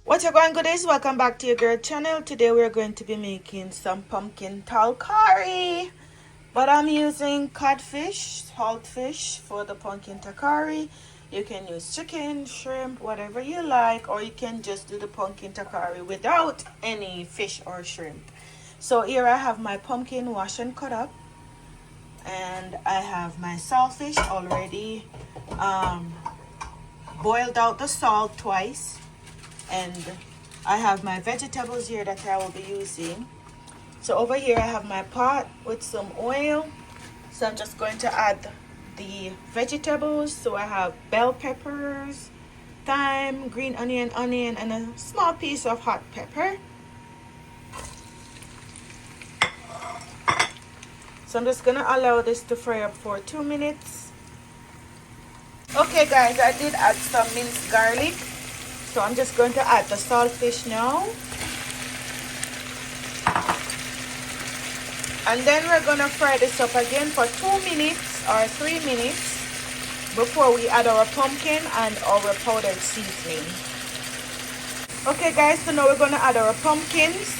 What's your going goodies? Welcome back to your girl channel. Today we're going to be making some pumpkin talkari, but I'm using codfish, saltfish for the pumpkin talkari. You can use chicken, shrimp, whatever you like, or you can just do the pumpkin talkari without any fish or shrimp. So here I have my pumpkin washed and cut up, and I have my saltfish already boiled out the salt twice, and I have my vegetables here that I will be using. So over here I have my pot with some oil, so I'm just going to add the vegetables. So I have bell peppers, thyme, green onion, and a small piece of hot pepper. So I'm just gonna allow this to fry up for 2 minutes. Okay guys, I did add some minced garlic. So I'm just going to add the saltfish now. And then we're going to fry this up again for 2 minutes or 3 minutes before we add our pumpkin and our powdered seasoning. Okay guys, so now we're going to add our pumpkins.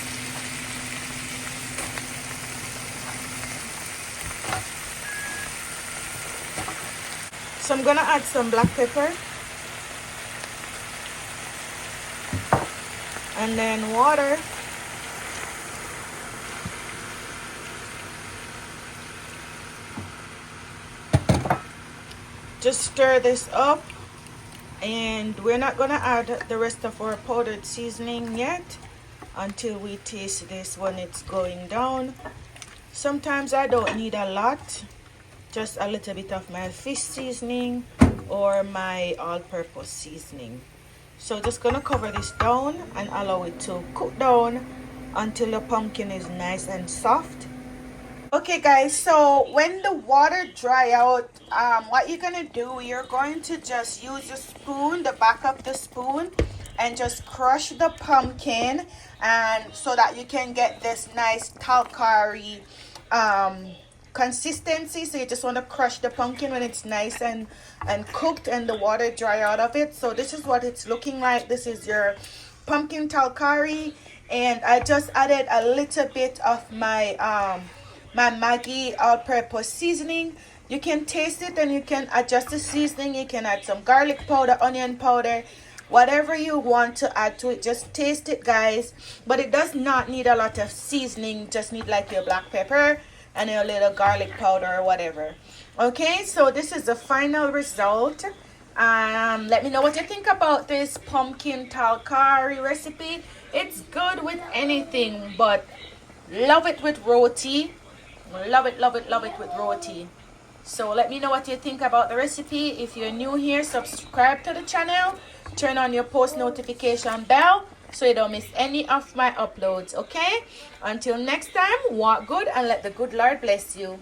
So I'm going to add some black pepper. And then water. Just stir this up, and we're not gonna add the rest of our powdered seasoning yet until we taste this when it's going down. Sometimes I don't need a lot, just a little bit of my fish seasoning or my all-purpose seasoning. So just gonna cover this down and allow it to cook down until the pumpkin is nice and soft. Okay guys, so when the water dry out, what you're gonna do, you're going to just use a spoon, the back of the spoon, and just crush the pumpkin, and so that you can get this nice talkari consistency. So you just want to crush the pumpkin when it's nice and cooked and the water dry out of it. So this is what it's looking like. This is your pumpkin talkari, and I just added a little bit of my my Maggi all-purpose seasoning. You can taste it and you can adjust the seasoning. You can add some garlic powder, onion powder, whatever you want to add to it. Just taste it guys, but it does not need a lot of seasoning. Just need like your black pepper and a little garlic powder or whatever. Okay, so this is the final result. Let me know what you think about this pumpkin talkari recipe. It's good with anything, but love it with roti. Love it with roti. So let me know what you think about the recipe. If you're new here, subscribe to the channel, turn on your post notification bell so you don't miss any of my uploads. Okay, until next time, walk good and let the good Lord bless you.